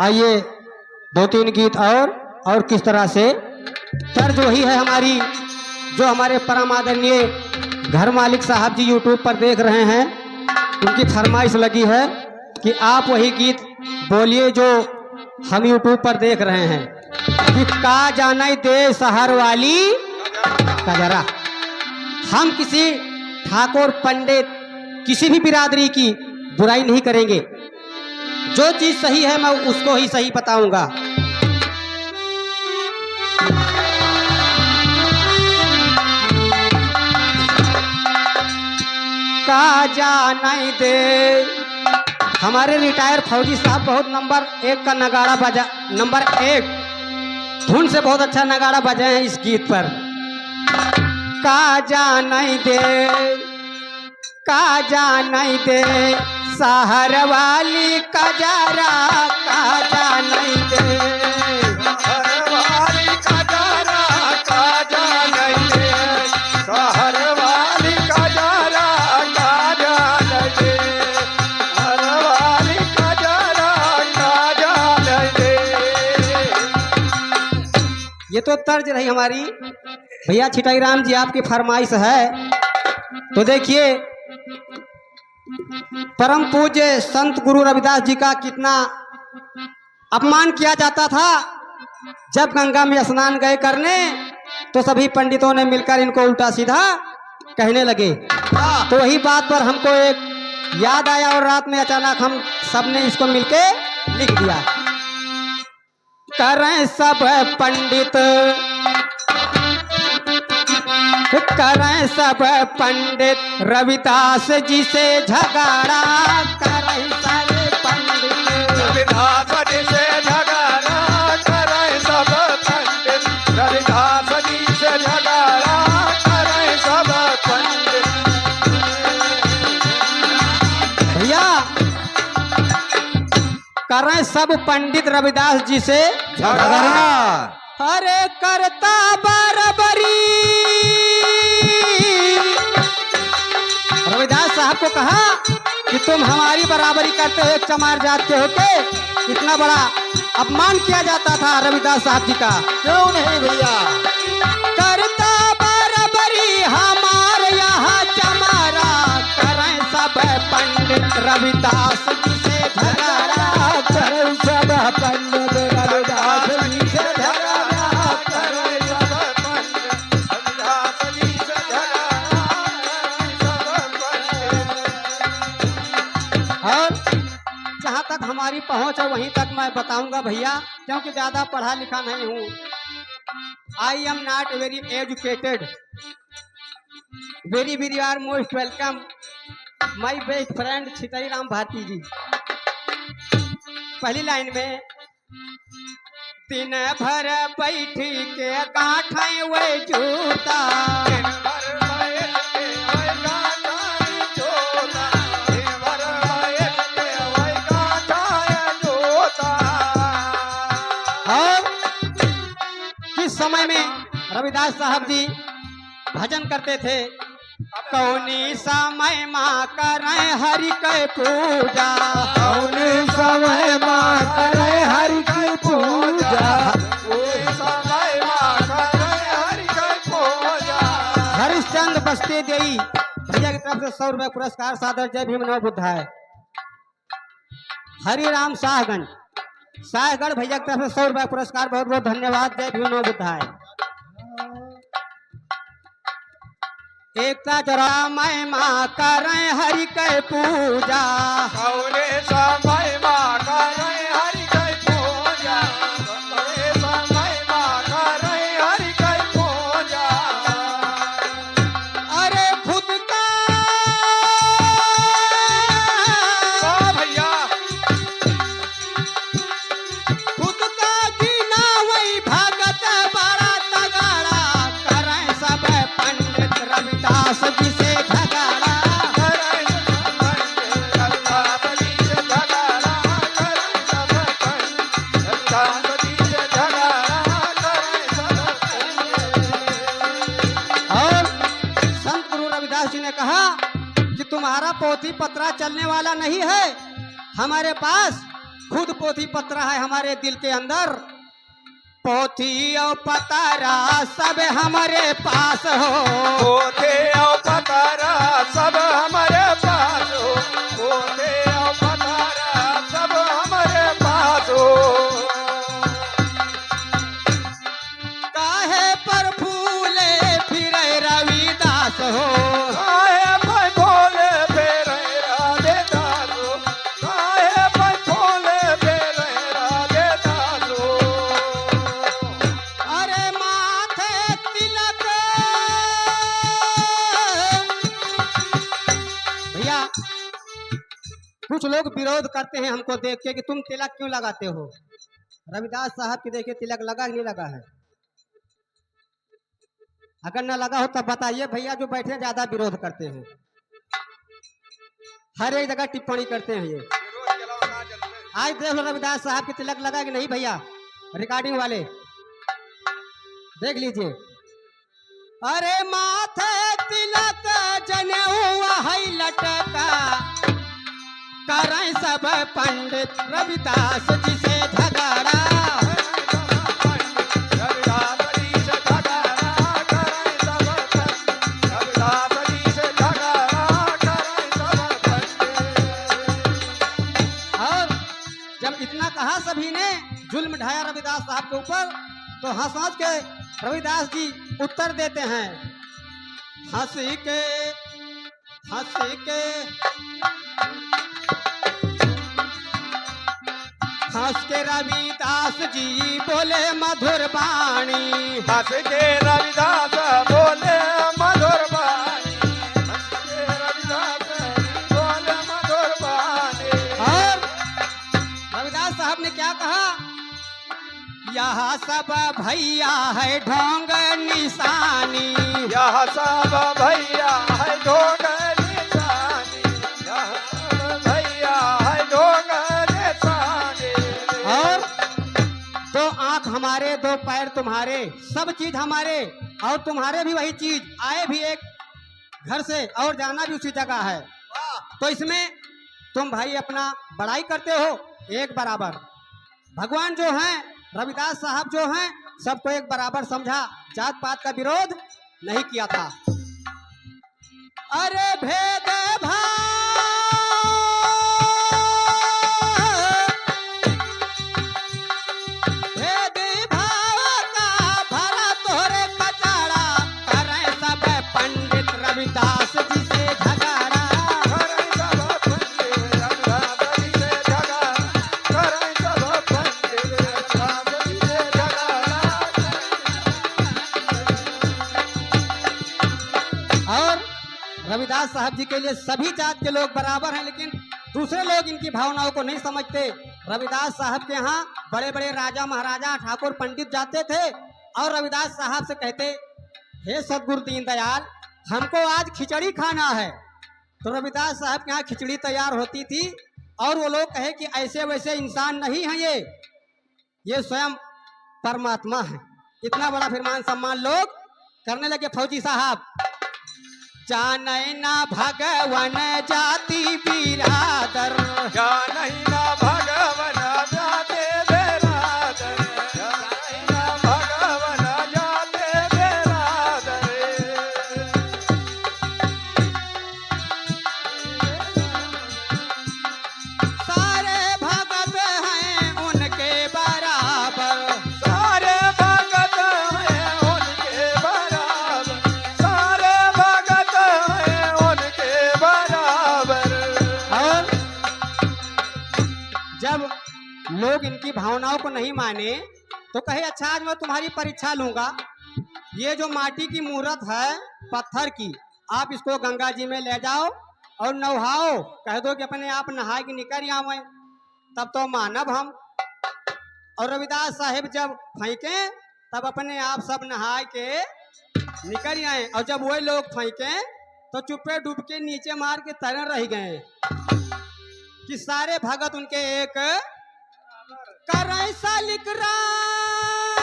आइए दो तीन गीत और किस तरह से तर्ज वही है हमारी, जो हमारे परम आदरणीय घर मालिक साहब जी यूट्यूब पर देख रहे हैं, उनकी फरमाइश लगी है कि आप वही गीत बोलिए जो हम यूट्यूब पर देख रहे हैं कि का जाना दे शहर वाली कजरा। हम किसी ठाकुर पंडित किसी भी बिरादरी की बुराई नहीं करेंगे, जो चीज सही है मैं उसको ही सही बताऊंगा। का जाना दे, हमारे रिटायर फौजी साहब बहुत नंबर 1 का नगाड़ा बजा, नंबर 1 धुन से बहुत अच्छा नगाड़ा बजाए हैं इस गीत पर। का जाना दे, का जाना दे शहर वाली कजरा, का जाना दे शहर वाली कजरा, का जाना दे शहर वाली कजरा, का जाना दे शहर वाली कजरा, का जाना दे। ये तो तर्ज रही हमारी भैया छिटाई राम जी, आपकी फरमाइश है। तो देखिए परम पूज्य संत गुरु रविदास जी का कितना अपमान किया जाता था। जब गंगा में स्नान गए करने तो सभी पंडितों ने मिलकर इनको उल्टा सीधा कहने लगे। तो वही बात पर हमको एक याद आया और रात में अचानक हम सबने इसको मिलके लिख दिया। करें सब पंडित, करें सब पंडित रविदास जी से झगड़ा, करें सब पंडित रविदास जी से झगड़ा, करें सब पंडित रविदास जी से झगड़ा, करें सब पंडित। भैया करें सब पंडित रविदास जी से झगड़ा। अरे करता बराबरी, रविदास साहब को कहा कि तुम हमारी बराबरी करते हो, एक चमार जात के होके इतना बड़ा अपमान किया जाता था रविदास साहब जी का। क्यों नहीं भैया, करता बराबरी हमारे यहाँ चमारा, करें सब पंडित रविदास जी से झगड़ा, करें सब पंडित रविदास जी से झगड़ा, करें सब पंडित रविदास जी से झगड़ा, सब पंडित। और जहाँ तक हमारी पहुंच है वहीं तक मैं बताऊंगा भैया, क्योंकि ज्यादा पढ़ा लिखा नहीं हूँ। I am not very educated, very very are most welcome my best friend छिटाई राम भारती जी। पहली लाइन में दिन भर बैठी के गांठे वे जूता, दिन भर बैठ के वही गाठाए जोता, दिन भर बैठ के वही गाठाए जोता। और किस समय में रविदास साहब जी भजन करते थे, कौनी समय माँ करें हरि के पूजा, कौन समय माँ करे हरि की पूजा, कोई समय माँ करे हरि की पूजा। हरिश्चंद्र बस्ती देई भैया की तरफ से 100 रुपए पुरस्कार सादर, जय भीम नमो बुद्धाय। हरिराम शाहगढ़ भैया की तरफ से 100 रुपए पुरस्कार, बहुत बहुत धन्यवाद, जय भीम नमो बुद्धाय। एकता चरा मैं माँ करें हरि के पूजा, कौने समय माँ करे हरि की पूजा, कौने समय माँ करे हरि की पूजा। अरे खुद का वाह भैया, खुद का जीना वही भगत बड़ा तगड़ा, करें सब पंडित रविदास जी से झगड़ा, करें सब पंडित रविदास जी से झगड़ा, करें सब पंडित रविदास जी से झगड़ा, करें सब पंडित। और संत गुरु रविदास जी ने कहा कि तुम्हारा पोथी पत्रा चलने वाला नहीं है, हमारे पास खुद पोथी पत्र है हमारे दिल के अंदर। पोथी और पतरा सब हमारे पास हो, पोथे और पतारा सब हमारे पास हो, पोथे और पतारा सब हमारे पास हो। काहे पर फूले फिरे रविदास हो, काहे पर फूले फिरे रविदास हो, काहे पर फूले फिरे रविदास हो। अरे माथे तिलक। भैया कुछ लोग विरोध करते हैं हमको देख के कि तुम तिलक क्यों लगाते हो। रविदास साहब की देखिए तिलक लगा कि नहीं लगा है। अगर ना लगा हो तब बताइए भैया, जो बैठे ज्यादा विरोध करते हैं, हर एक जगह टिप्पणी करते हैं ये। आज देख लो रविदास साहब की तिलक लगा कि नहीं भैया, रिकॉर्डिंग वाले देख लीजिए। अरे माथे तिलक जनेऊ है लटका, करें सब पंडित रविदास जी से झगड़ा। और जब इतना कहा सभी ने, जुल्म ढाया रविदास साहब के ऊपर, तो हंस हंस के रविदास जी उत्तर देते हैं। हंसी के हंस के रविदास जी बोले मधुर वाणी, हंस के रविदास बोले मधुर वाणी, हंस के रविदास बोले मधुर वाणी। और रविदास साहब ने क्या कहा, यह सब भैया है ढोंग निशानी, यह सब भैया है ढोंग निशानी, यह सब भैया है ढोंग निशानी। और दो आंख हमारे, दो पैर तुम्हारे, सब चीज हमारे, और तुम्हारे भी वही चीज, आए भी एक घर से और जाना भी उसी जगह है। तो इसमें तुम भाई अपना बड़ाई करते हो एक बराबर। भगवान जो हैं, रविदास साहब जो हैं, सबको एक बराबर समझा, जात पात का विरोध नहीं किया था। अरे भेद भेद भाव का भरा तोरे कचाड़ा, करें सब पंडित रविदास जी से झगड़ा। करें सब पंडित रविदास जी से झगड़ा, करें सब पंडित रविदास जी से झगड़ा। और रविदास साहब जी के लिए सभी जात के लोग बराबर हैं, लेकिन दूसरे लोग इनकी भावनाओं को नहीं समझते। रविदास साहब के यहाँ बड़े बड़े राजा महाराजा ठाकुर पंडित जाते थे और रविदास साहब से कहते, हे सदगुरु दीनदयाल, हमको आज खिचड़ी खाना है। तो रविदास साहब के यहाँ खिचड़ी तैयार होती थी और वो लोग कहे कि ऐसे वैसे इंसान नहीं है ये स्वयं परमात्मा है। इतना बड़ा फिर मान सम्मान लोग करने लगे। फौजी साहब, जाने ना भगवान जाति बिरादर, जानहि ना भगवन जाते बेरादर, जानहि ना भगवन जाते बेरादर। सारे भगत हैं उनके बराबर, सारे भगत हैं उनके बराबर, सारे भगत हैं उनके बराबर। और जब लोग इनकी भावनाओं को नहीं माने तो कहे, अच्छा आज मैं तुम्हारी परीक्षा लूंगा। ये जो माटी की मूर्त है पत्थर की, आप इसको गंगा जी में ले जाओ और नहाओ, कह दो कि अपने आप नहा के निकल आवे, तब तो मानव हम। और रविदास साहेब जब फेंके तब अपने आप सब नहा के निकल आए, और जब वही लोग फेंके तो चुप्पे डूब के नीचे मार के तैर रह गए कि सारे भगत उनके एक करें सालिक राम,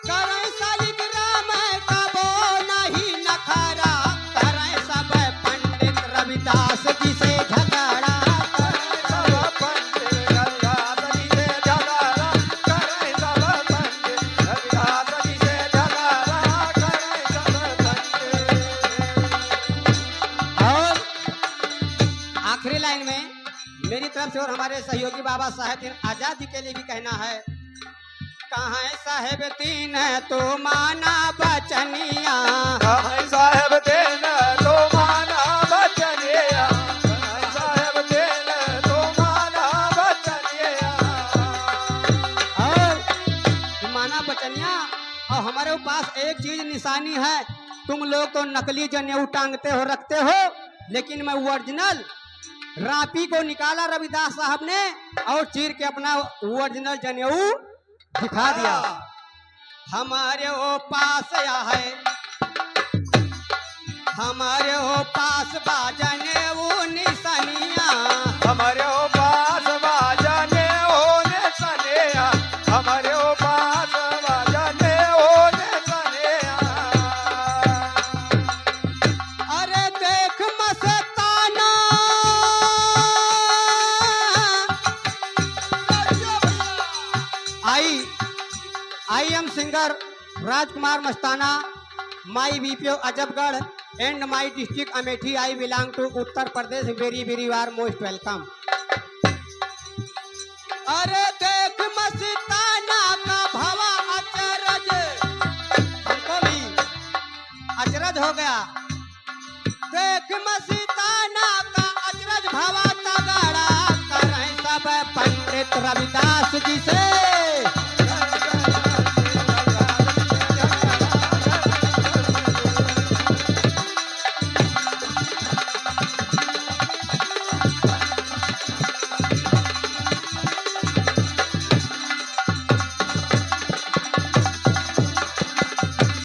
करें सालिक राम कबो नहीं नखरा, करें सब पंडित रविदास आखिरी लाइन में मेरी तरफ से और हमारे सहयोगी बाबा साहेब दिन आजाद जी के लिए भी कहना है। कहाँ है साहेब तीन तो माना बचनिया, कहाँ साहेब तेन तो माना बचनिया, कहाँ साहेब तेन तो माना बचनिया। और माना बचनिया। और हमारे पास एक चीज निशानी है, तुम लोग तो नकली जनेऊ टांगते हो रखते हो, लेकिन मैं ओरिजिनल रापी को निकाला रविदास साहब ने और चीर के अपना ओरिजिनल जनेऊ दिखा दिया। हमारे वो पास या है, हमारे वो पास बाजने वो निशानिया, हमारे ओ पास बाजने ओने सनेया, हमारे ओ पास बाजने ओने सनेया। अरे देख Mastana, I am singer Rajkumar Mastana, my BPO Ajabgarh and my district Amethi. I belong to Uttar Pradesh. Very very are most welcome. अरे देख मस्ताना का भवा अचरज, हमको भी अचरज हो गया। देख मस्ताना का अचरज भवा तगड़ा, कर सब पंडित रविदास जी से